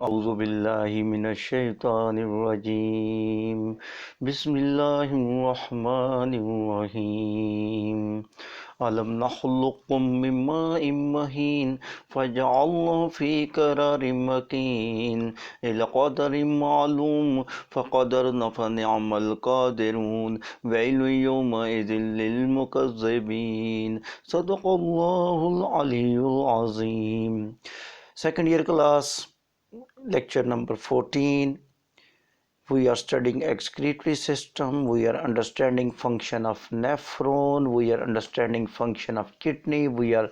أعوذ بالله من الشيطان الرجيم بسم الله الرحمن الرحيم ألم نخلقكم من ماء مهين فجعلناه في قرار مكين إلى قدر معلوم فقدرنا فنعم القادرون ويل يومئذ للمكذبين صدق الله العلي العظيم. Second year class, lecture number 14. We are studying excretory system. We are understanding function of nephron. We are understanding function of kidney. We are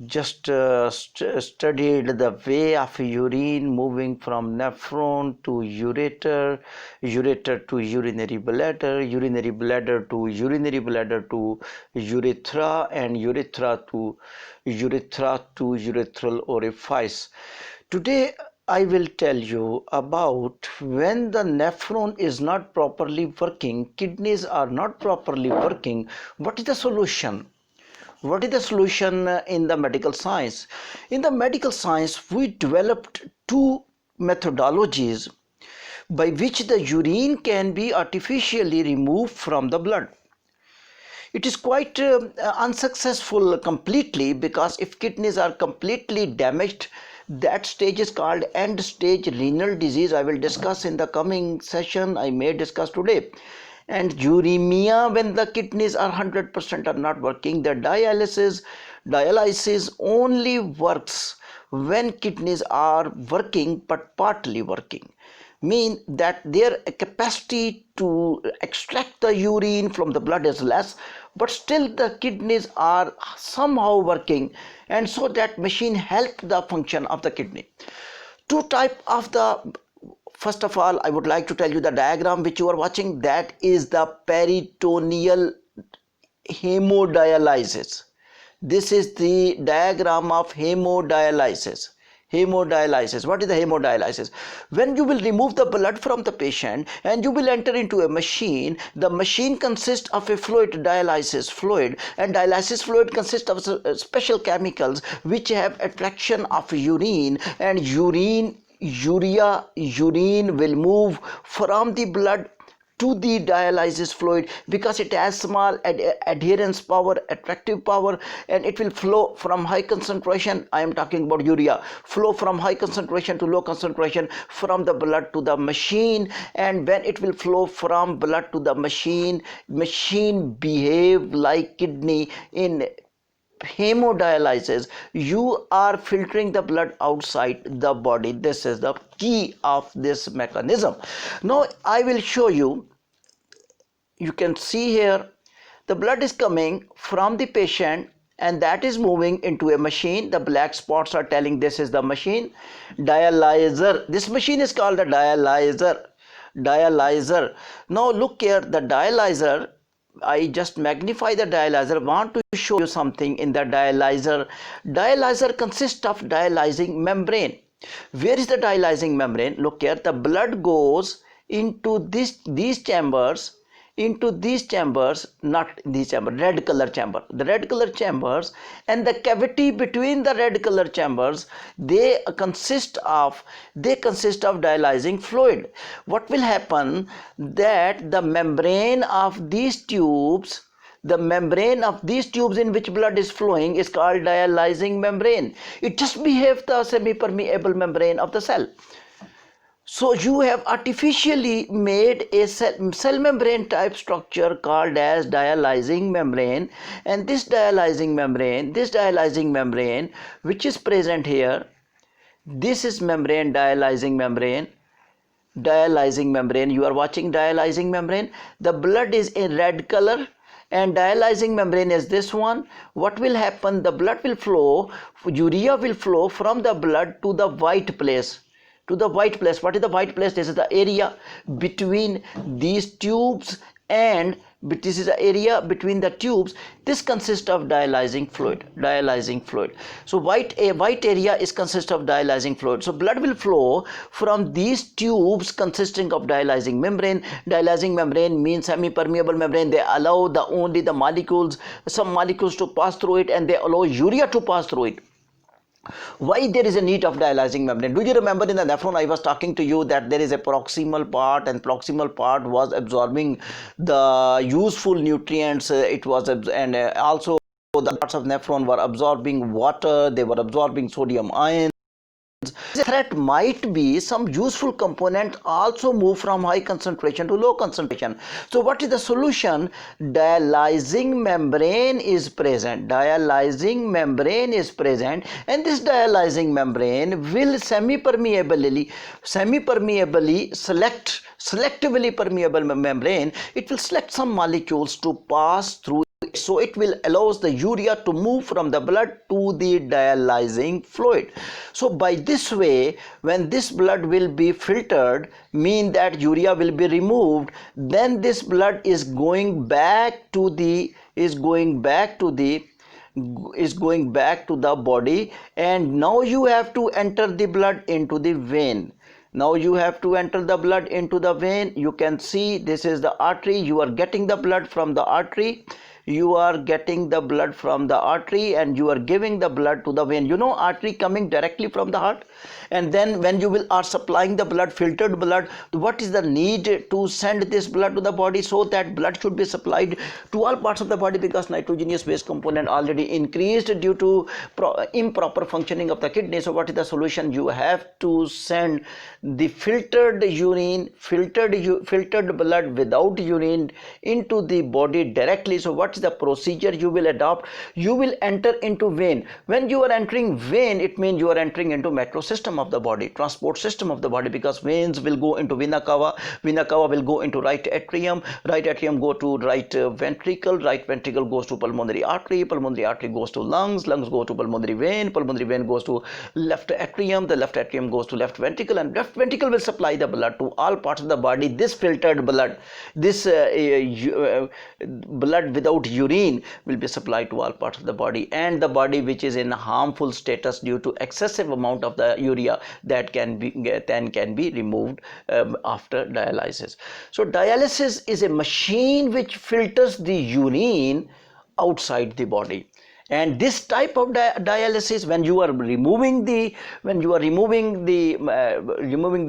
just studied the way of urine moving from nephron to ureter, ureter to urinary bladder, urinary bladder to urinary bladder to urethra, and urethra to urethral orifice. Today I will tell you about when the nephron is not properly working, kidneys are not properly working, what is the solution? What is the solution in the medical science? In the medical science, we developed two methodologies by which the urine can be artificially removed from the blood. It is quite unsuccessful completely, because if kidneys are completely damaged, that stage is called end stage renal disease. I will discuss in the coming session. I may discuss today. And uremia, when the kidneys are 100% are not working. The dialysis only works when kidneys are working but partly working, mean that their capacity to extract the urine from the blood is less, but still the kidneys are somehow working, and so that machine help the function of the kidney. Two type of the, first of all, I would like to tell you the diagram which you are watching, that is the peritoneal hemodialysis. This is the diagram of hemodialysis. Hemodialysis. What is the hemodialysis? When you will remove the blood from the patient and you will enter into a machine, the machine consists of a fluid, dialysis fluid, and dialysis fluid consists of special chemicals which have attraction of urine, and urine will move from the blood to the dialysis fluid, because it has small adherence power, attractive power, and it will flow from high concentration. I am talking about urea, flow from high concentration to low concentration from the blood to the machine. And when it will flow from blood to the machine behave like kidney. In hemodialysis, you are filtering the blood outside the body. This is the key of this mechanism. Now I will show you. You can see here the blood is coming from the patient and that is moving into a machine. The black spots are telling this is the machine. Dialyzer. This machine is called the dialyzer. Now look here, the dialyzer. I just magnify the dialyzer. Want to show you something in the dialyzer. Dialyzer consists of dialyzing membrane. Where is the dialyzing membrane? Look here, the blood goes into these chambers, not these chambers, red color chamber, the red color chambers, and the cavity between the red color chambers, they consist of dialyzing fluid. What will happen, that the membrane of these tubes in which blood is flowing is called dialyzing membrane. It just behaves the semi-permeable membrane of the cell. So you have artificially made a cell membrane type structure called as dialyzing membrane, and this dialyzing membrane which is present here, this is membrane, dialyzing membrane. You are watching dialyzing membrane. The blood is in red color and dialyzing membrane is this one. What will happen, the blood will flow, urea will flow from the blood to the white place. What is the white place? This is the area between these tubes, and this is the area between the tubes. This consists of dialyzing fluid. So white area is consist of dialyzing fluid. So blood will flow from these tubes consisting of dialyzing membrane. Dialyzing membrane means semi-permeable membrane. They allow some molecules to pass through it, and they allow urea to pass through it. Why there is a need of dialyzing membrane? Do you remember in the nephron I was talking to you that there is a proximal part, and proximal part was absorbing the useful nutrients, it was and also the parts of nephron were absorbing water, they were absorbing sodium ions. The threat might be some useful component also move from high concentration to low concentration. So what is the solution? Dialyzing membrane is present. Dialyzing membrane is present, and this dialyzing membrane will semi-permeably selectively permeable membrane. It will select some molecules to pass through, so it will allows the urea to move from the blood to the dialyzing fluid. So by this way, when this blood will be filtered, mean that urea will be removed, then this blood is going back to the body, and now you have to enter the blood into the vein. Now you have to enter the blood into the vein. You can see this is the artery. You are getting the blood from the artery. You are getting the blood from the artery, and you are giving the blood to the vein. You know, artery coming directly from the heart, and then when you are supplying the blood, filtered blood, what is the need to send this blood to the body? So that blood should be supplied to all parts of the body, because nitrogenous waste component already increased due to improper functioning of the kidney. So what is the solution? You have to send the filtered urine, filtered blood without urine into the body directly. So what is the procedure you will adopt? You will enter into vein. When you are entering vein, it means you are entering into metro system of the body, transport system of the body, because veins will go into vena cava, vena cava will go into right atrium go to right ventricle, right ventricle goes to pulmonary artery goes to lungs go to pulmonary vein goes to left atrium, the left atrium goes to left ventricle, and left ventricle will supply the blood to all parts of the body. This filtered blood, this blood without urine will be supplied to all parts of the body, and the body which is in harmful status due to excessive amount of the urea, that can be removed after dialysis. So dialysis is a machine which filters the urine outside the body. And this type of dialysis, when you are removing the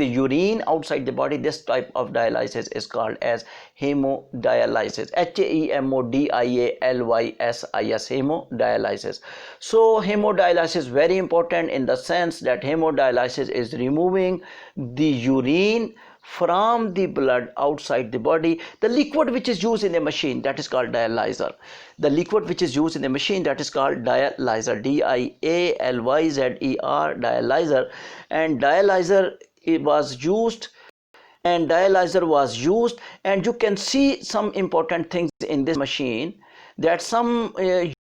urine outside the body, this type of dialysis is called as hemodialysis. HEMODIALYSIS, hemodialysis. So hemodialysis is very important in the sense that hemodialysis is removing the urine from the blood outside the body. The liquid which is used in the machine, that is called dialyzer. The liquid which is used in the machine, that is called dialyzer, DIALYZER, dialyzer. And dialyzer was used, and you can see some important things in this machine, that some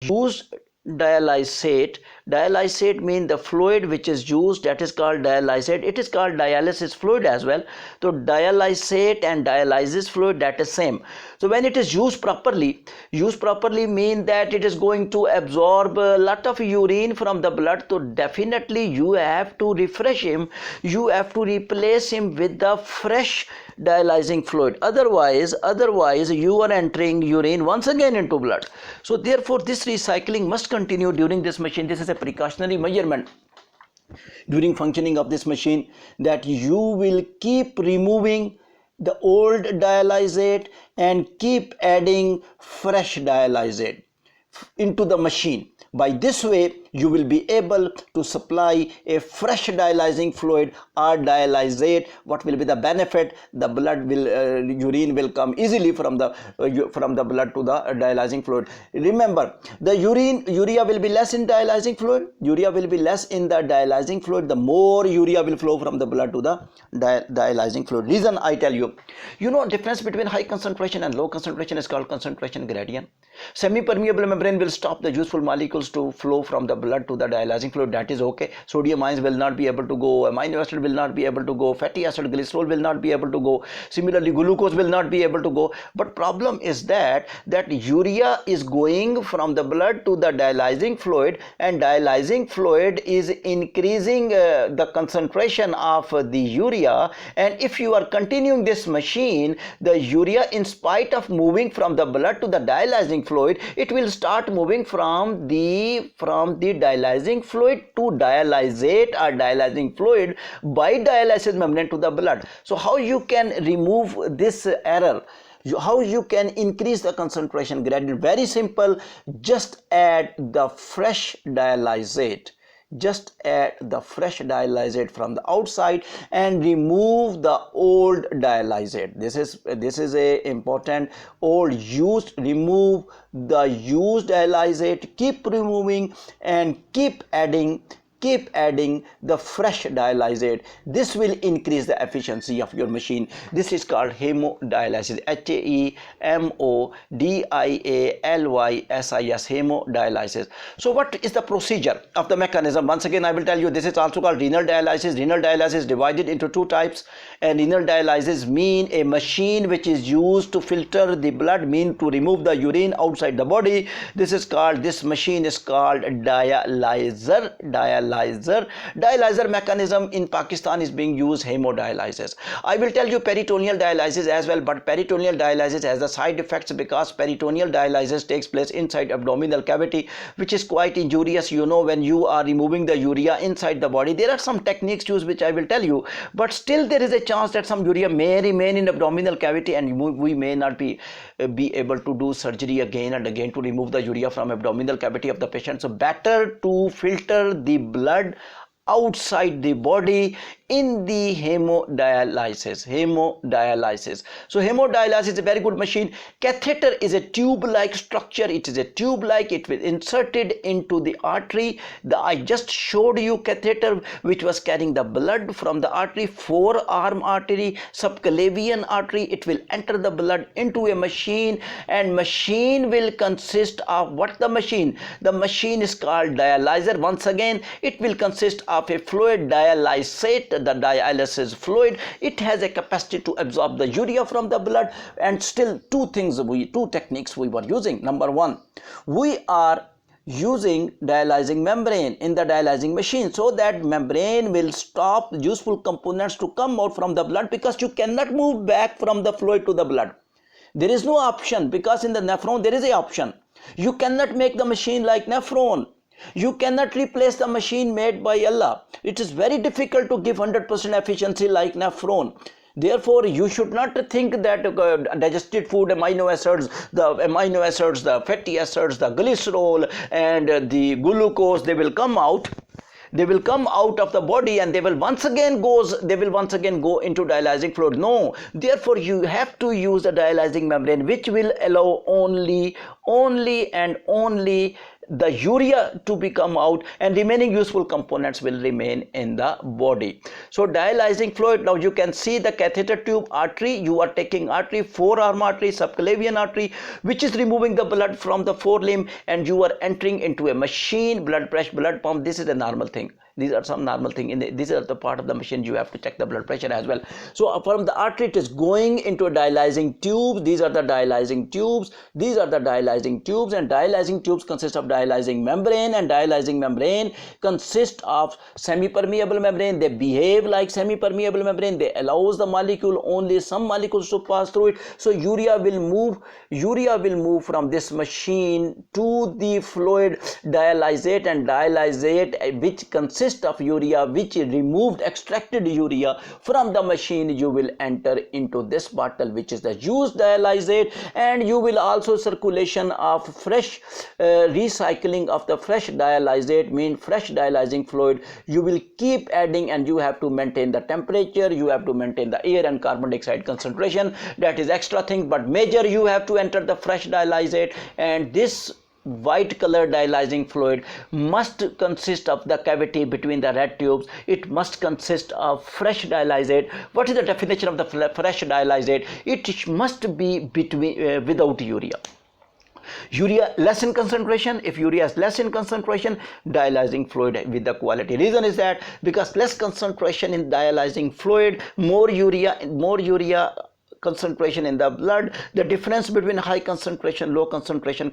used dialysate. Dialysate means the fluid which is used, that is called dialysate. It is called dialysis fluid as well. So dialysate and dialysis fluid, that is same. So when it is used properly mean that it is going to absorb a lot of urine from the blood. So definitely you have to refresh him, you have to replace him with the fresh dialyzing fluid. Otherwise you are entering urine once again into blood. So therefore this recycling must continue during this machine. This is a precautionary measurement during functioning of this machine, that you will keep removing the old dialysate and keep adding fresh dialysate into the machine. By this way you will be able to supply a fresh dialyzing fluid or dialysate. What will be the benefit? The blood will urine will come easily from the blood to the dialyzing fluid. Remember, the urea will be less in dialyzing fluid. The more urea will flow from the blood to the dialyzing fluid. Reason I tell you, difference between high concentration and low concentration is called concentration gradient. Semi-permeable membrane will stop the useful molecules to flow from the blood to the dialyzing fluid. That is okay. Sodium ions will not be able to go, amino acid will not be able to go, fatty acid, glycerol will not be able to go, similarly glucose will not be able to go. But problem is that urea is going from the blood to the dialyzing fluid, and dialyzing fluid is increasing the concentration of the urea. And if you are continuing this machine, the urea, in spite of moving from the blood to the dialyzing fluid, it will start moving from the dialysing fluid to dialysate or dialysing fluid by dialysis membrane to the blood. So how you can remove this error? How you can increase the concentration gradient? Very simple. Just add the fresh dialysate. Just add the fresh dialysate from the outside and remove the old dialysate. This is a important. Old used, remove the used dialysate, keep removing and keep adding the fresh dialysate. This will increase the efficiency of your machine. This is called hemodialysis. HEMODIALYSIS, hemodialysis. So what is the procedure of the mechanism? Once again I will tell you, this is also called renal dialysis. Renal dialysis is divided into two types. And renal dialysis mean a machine which is used to filter the blood, mean to remove the urine outside the body. This machine is called dialyzer. Dialyzer mechanism in Pakistan is being used hemodialysis. I will tell you peritoneal dialysis as well, but peritoneal dialysis has the side effects because peritoneal dialysis takes place inside abdominal cavity, which is quite injurious. You know, when you are removing the urea inside the body, there are some techniques used which I will tell you, but still there is a chance that some urea may remain in abdominal cavity and we may not be able to do surgery again and again to remove the urea from abdominal cavity of the patient. So better to filter the blood outside the body in the hemodialysis. So hemodialysis is a very good machine. Catheter is a tube-like structure. It is a tube-like. It will inserted into the artery. I just showed you catheter which was carrying the blood from the artery, forearm artery, subclavian artery. It will enter the blood into a machine, and machine will consist of what? The machine is called dialyzer. Once again, it will consist of a fluid dialysate, the dialysis fluid. It has a capacity to absorb the urea from the blood. And still two techniques we were using. Number one, we are using dialysing membrane in the dialysing machine, so that membrane will stop useful components to come out from the blood, because you cannot move back from the fluid to the blood. There is no option, because in the nephron there is a option. You cannot make the machine like nephron. You cannot replace the machine made by Allah. It is very difficult to give 100% efficiency like nephron. Therefore, you should not think that digested food, the amino acids, the fatty acids, the glycerol and the glucose, they will come out of the body and they will once again go into dialysing fluid. No, therefore you have to use the dialysing membrane, which will allow only and only the urea to be come out, and remaining useful components will remain in the body. So dialysing fluid, now you can see the catheter tube, artery, you are taking artery, forearm artery, subclavian artery, which is removing the blood from the forelimb, and you are entering into a machine, blood pressure, blood pump. This is a normal thing. These are some normal thing. These are the part of the machine you have to check the blood pressure as well. So from the artery it is going into a dialysing tube. These are the dialysing tubes. And dialysing tubes consist of dialysing membrane, and dialysing membrane consist of semi-permeable membrane. They behave like semi-permeable membrane. They allows the molecule, only some molecules to pass through it. So urea will move from this machine to the fluid dialysate, and dialysate, which consists of urea, which removed extracted urea from the machine, you will enter into this bottle, which is the used dialysate. And you will also circulation of fresh recycling of the fresh dialysate, mean fresh dialysing fluid. You will keep adding, and you have to maintain the temperature, you have to maintain the air and carbon dioxide concentration. That is extra thing, but major you have to enter the fresh dialysate. And this white color dialysing fluid must consist of the cavity between the red tubes. It must consist of fresh dialysate. What is the definition of the fresh dialysate? It must be between without urea. Urea less in concentration. If urea is less in concentration, dialysing fluid with the quality. Reason is that because less concentration in dialysing fluid, more urea concentration in the blood. The difference between high concentration, low concentration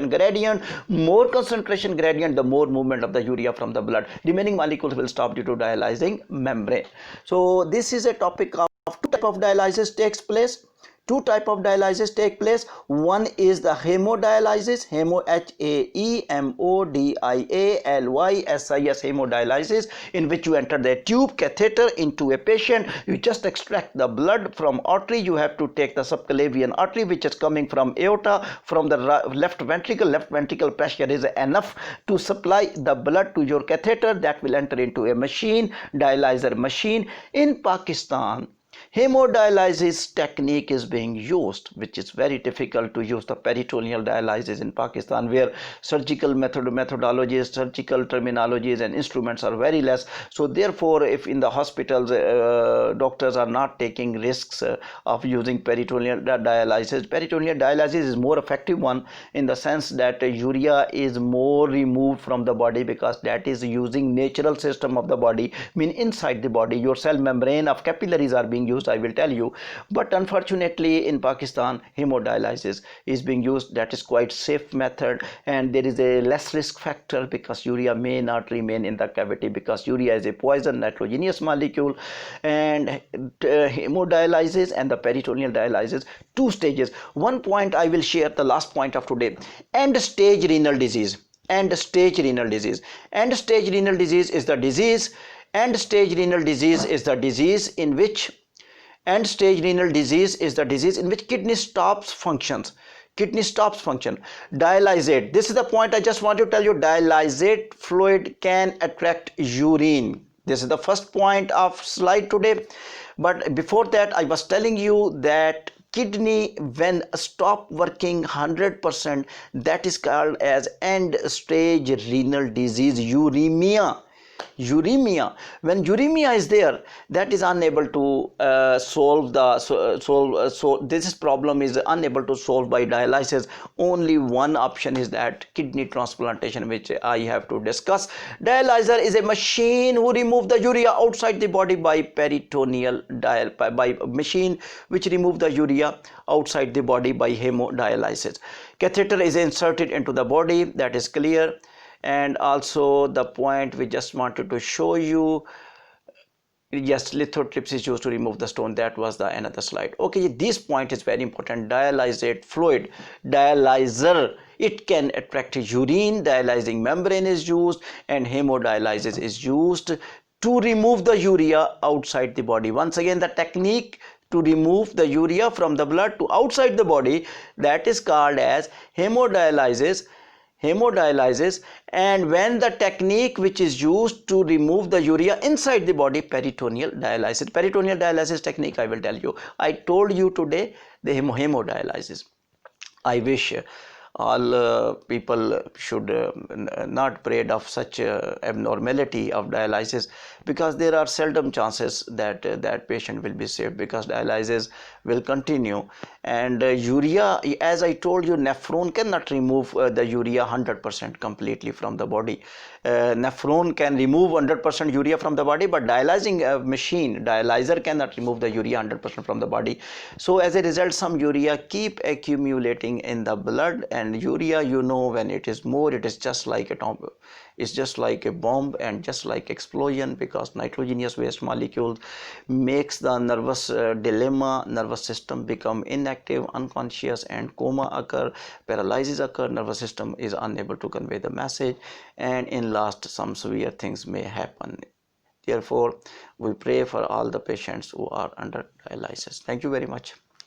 gradient, more concentration gradient, the more movement of the urea from the blood. Remaining molecules will stop due to dialysing membrane. So this is a topic of two type of dialysis takes place. Two type of dialysis take place. One is the hemodialysis, Hemodialysis, hemodialysis, in which you enter the tube catheter into a patient. You just extract the blood from artery. You have to take the subclavian artery, which is coming from aorta, from the left ventricle. Left ventricle pressure is enough to supply the blood to your catheter. That will enter into a machine, dialyzer machine. In Pakistan, hemodialysis technique is being used, which is very difficult to use the peritoneal dialysis in Pakistan, where surgical methodologies, surgical terminologies and instruments are very less. So therefore, if in the hospitals doctors are not taking risks of using peritoneal dialysis is more effective one, in the sense that urea is more removed from the body, because that is using natural system of the body, mean inside the body. Your cell membrane of capillaries are being used, I will tell you. But unfortunately in Pakistan, hemodialysis is being used. That is quite safe method, and there is a less risk factor, because urea may not remain in the cavity, because urea is a poison nitrogenous molecule. And hemodialysis and the peritoneal dialysis, two stages. One point I will share, the last point of today: end stage renal disease. End stage renal disease. End stage renal disease is the disease. End stage renal disease is the disease in which kidney stops functions. Kidney stops function. Dialysate, this is the point I just want to tell you. Dialysate fluid can attract urine. This is the first point of slide today. But before that, I was telling you that kidney, when stop working 100%, that is called as end stage renal disease, uremia. When uremia is there, that is unable to this problem is unable to solve by dialysis. Only one option is that kidney transplantation, which I have to discuss. Dialyzer is a machine who remove the urea outside the body by peritoneal by machine which remove the urea outside the body by hemodialysis. Catheter is inserted into the body, that is clear. And also the point we just wanted to show you, yes, lithotripsy is used to remove the stone. That was the another slide. Okay, this point is very important. Dialysate fluid, dialyzer, it can attract urine. Dialyzing membrane is used, and hemodialysis is used to remove the urea outside the body. Once again, the technique to remove the urea from the blood to outside the body, that is called as hemodialysis. And when the technique which is used to remove the urea inside the body, peritoneal dialysis technique, I will tell you. I told you today the hemodialysis. I wish all people should not afraid of such abnormality of dialysis, because there are seldom chances that that patient will be saved, because dialysis will continue. And urea, as I told you, nephron cannot remove the urea 100% completely from the body. Nephron can remove 100% urea from the body, but dialyzing dialyzer cannot remove the urea 100% from the body. So as a result, some urea keep accumulating in the blood, and urea, you know, when it is more, it is just like a bomb and just like explosion, because nitrogenous waste molecules makes the nervous dilemma, nervous system become inactive, unconscious, and coma occur, paralysis occur, nervous system is unable to convey the message, and in last some severe things may happen. Therefore, we pray for all the patients who are under dialysis. Thank you very much.